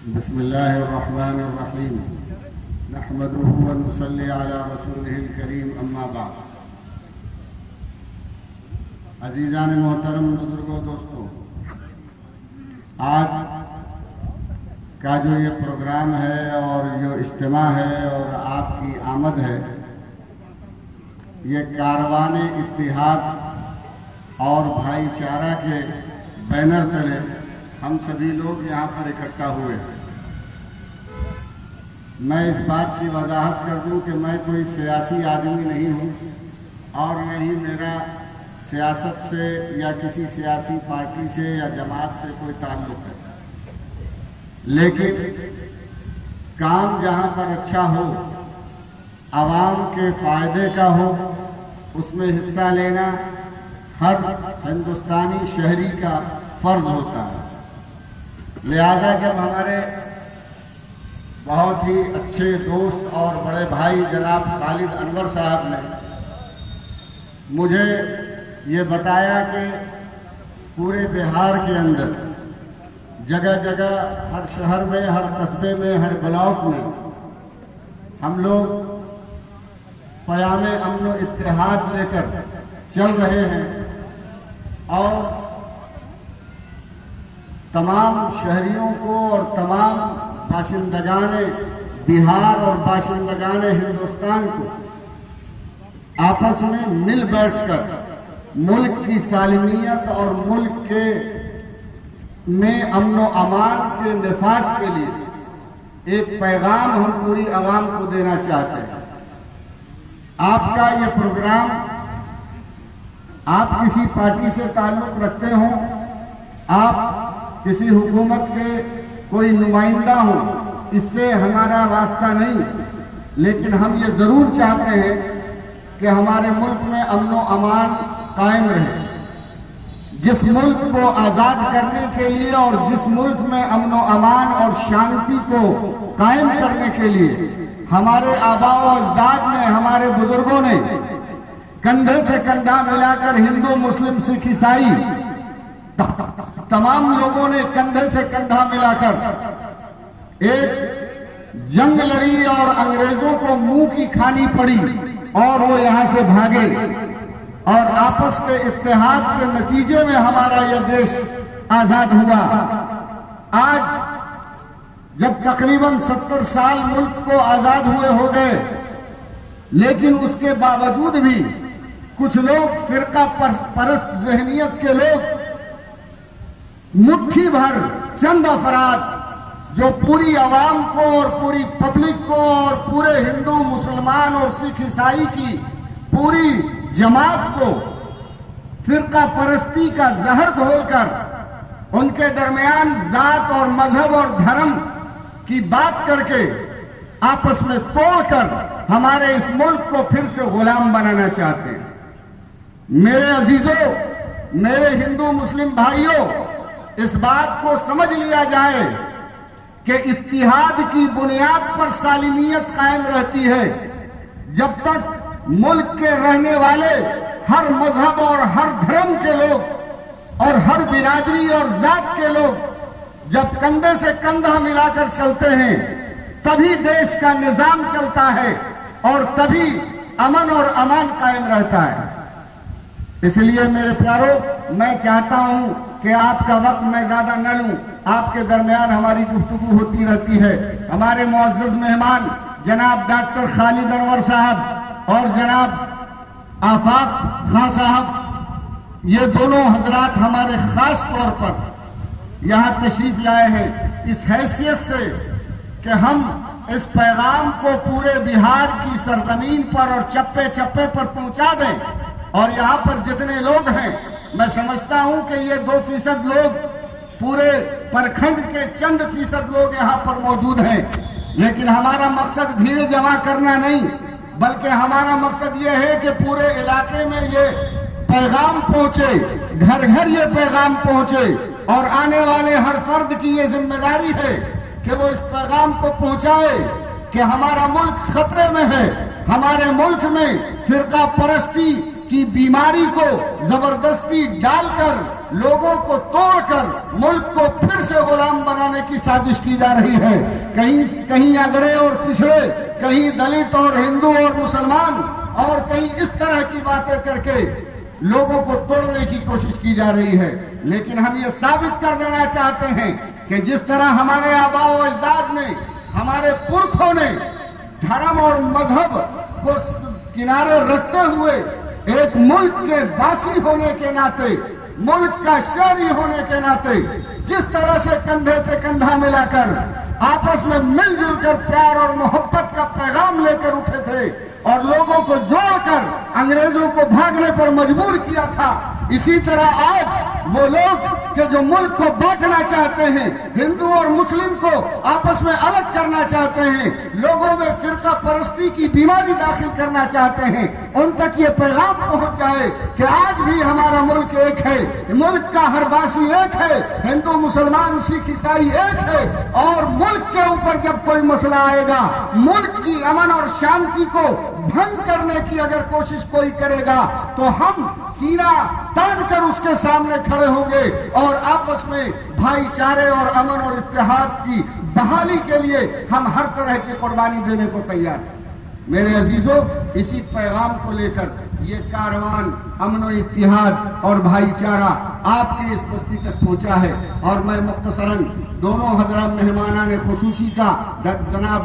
बिस्मिल्लाहिर्रहमानिर्रहीम नहमदुहु व नुसल्ली अला रसूलिहिल करीम अम्मा बाद। अजीज़ान मोहतरम, बुजुर्गों, दोस्तों, आज का जो ये प्रोग्राम है और जो इज्तिमा है और आपकी आमद है, ये कारवाने इत्तिहाद और भाईचारा के बैनर तले हम सभी लोग यहाँ पर इकट्ठा हुए हैं। मैं इस बात की वजाहत कर दूं कि मैं कोई सियासी आदमी नहीं हूँ और न ही मेरा सियासत से या किसी सियासी पार्टी से या जमात से कोई ताल्लुक है, लेकिन काम जहाँ पर अच्छा हो, आवाम के फायदे का हो, उसमें हिस्सा लेना हर हिंदुस्तानी शहरी का फर्ज होता है। लिहाजा जब हमारे बहुत ही अच्छे दोस्त और बड़े भाई जनाब खालिद अनवर साहब ने मुझे ये बताया कि पूरे बिहार के अंदर जगह जगह, हर शहर में, हर कस्बे में, हर ब्लॉक में हम लोग क़याम अमन व इत्तेहाद लेकर चल रहे हैं और तमाम शहरियों को और तमाम बाशिंदगान बिहार और बाशिंदगान हिंदुस्तान को आपस में मिल बैठकर मुल्क की सालिमियत और मुल्क के में अमन व अमान के निफाज के लिए एक पैगाम हम पूरी आवाम को देना चाहते हैं। आपका ये प्रोग्राम, आप किसी पार्टी से ताल्लुक रखते हो, आप किसी हुकूमत के कोई नुमाइंदा हो, इससे हमारा वास्ता नहीं, लेकिन हम ये जरूर चाहते हैं कि हमारे मुल्क में अमन व अमान कायम रहे। जिस मुल्क को आज़ाद करने के लिए और जिस मुल्क में अमन व अमान और शांति को कायम करने के लिए हमारे आबा व अजदाद ने, हमारे बुजुर्गों ने कंधे से कंधा मिलाकर, हिंदू मुस्लिम सिख ईसाई तमाम लोगों ने कंधे से कंधा मिलाकर एक जंग लड़ी और अंग्रेजों को मुंह की खानी पड़ी और वो यहां से भागे और आपस के इत्तेहाद के नतीजे में हमारा यह देश आजाद हुआ। आज जब तकरीबन 70 साल मुल्क को आजाद हुए हो गए, लेकिन उसके बावजूद भी कुछ लोग, फिरका परस्त जहनियत के लोग, मुट्ठी भर चंद अफराद जो पूरी आवाम को और पूरी पब्लिक को और पूरे हिंदू, मुसलमान और सिख ईसाई की पूरी जमात को फिरका परस्ती का जहर घोलकर उनके दरमियान जात और मजहब और धर्म की बात करके आपस में तोड़कर हमारे इस मुल्क को फिर से गुलाम बनाना चाहते हैं। मेरे अजीजों, मेरे हिंदू मुस्लिम भाइयों, इस बात को समझ लिया जाए कि इत्तिहाद की बुनियाद पर सालिमियत कायम रहती है। जब तक मुल्क के रहने वाले हर मजहब और हर धर्म के लोग और हर बिरादरी और जात के लोग जब कंधे से कंधा मिलाकर चलते हैं, तभी देश का निजाम चलता है और तभी अमन और अमान कायम रहता है। इसलिए मेरे प्यारों, मैं चाहता हूं कि आपका वक्त मैं ज्यादा न लूं। आपके दरमियान हमारी गुफ्तगू होती रहती है। हमारे मुअज़्ज़ज़ मेहमान जनाब डॉक्टर खालिद अनवर साहब और जनाब आफाक खां साहब, ये दोनों हजरात हमारे खास तौर पर यहाँ तशरीफ लाए हैं इस हैसियत से कि हम इस पैगाम को पूरे बिहार की सरजमीन पर और चप्पे चप्पे पर पहुंचा दें। और यहाँ पर जितने लोग हैं, मैं समझता हूं कि ये 2% लोग, पूरे प्रखंड के चंद फीसद लोग यहाँ पर मौजूद हैं, लेकिन हमारा मकसद भीड़ जमा करना नहीं, बल्कि हमारा मकसद ये है कि पूरे इलाके में ये पैगाम पहुंचे, घर घर ये पैगाम पहुंचे और आने वाले हर फर्द की ये जिम्मेदारी है कि वो इस पैगाम को पहुंचाए कि हमारा मुल्क खतरे में है। हमारे मुल्क में फिरका परस्ती की बीमारी को जबरदस्ती डालकर लोगों को तोड़कर मुल्क को फिर से गुलाम बनाने की साजिश की जा रही है। कहीं अगड़े और पिछड़े, कहीं दलित और हिंदू और मुसलमान, और कहीं इस तरह की बातें करके लोगों को तोड़ने की कोशिश की जा रही है। लेकिन हम ये साबित कर देना चाहते हैं कि जिस तरह हमारे आबाओ अजदाद ने, हमारे पुरखों ने धर्म और मजहब को किनारे रखते हुए एक मुल्क के वासी होने के नाते, मुल्क का शहरी होने के नाते जिस तरह से कंधे से कंधा मिलाकर आपस में मिलजुल कर प्यार और मोहब्बत का पैगाम लेकर उठे थे और लोगों को जोड़कर अंग्रेजों को भागने पर मजबूर किया था, इसी तरह आज वो लोग कि जो मुल्क को बांटना चाहते हैं, हिंदू और मुस्लिम को आपस में अलग करना चाहते हैं, लोगों में फिरका परस्ती की बीमारी दाखिल करना चाहते हैं, उन तक ये पैगाम पहुंच जाए कि आज भी हमारा मुल्क एक है, मुल्क का हर वासी एक है, हिंदू मुसलमान सिख ईसाई एक है। और मुल्क के ऊपर जब कोई मसला आएगा, मुल्क की अमन और शांति को भंग करने की अगर कोशिश कोई करेगा तो हम सीना तान कर उसके सामने खड़े होंगे और आपस में भाईचारे और अमन और इत्तेहाद की बहाली के लिए हम हर तरह की कुर्बानी देने को तैयार हैं। मेरे अजीजों, इसी पैगाम को लेकर ये कारवान अमन और इत्तेहाद और भाईचारा आपके इस बस्ती तक पहुंचा है। और मैं मुख्तसरन दोनों हजरत मेहमानान खुसूसी का जनाब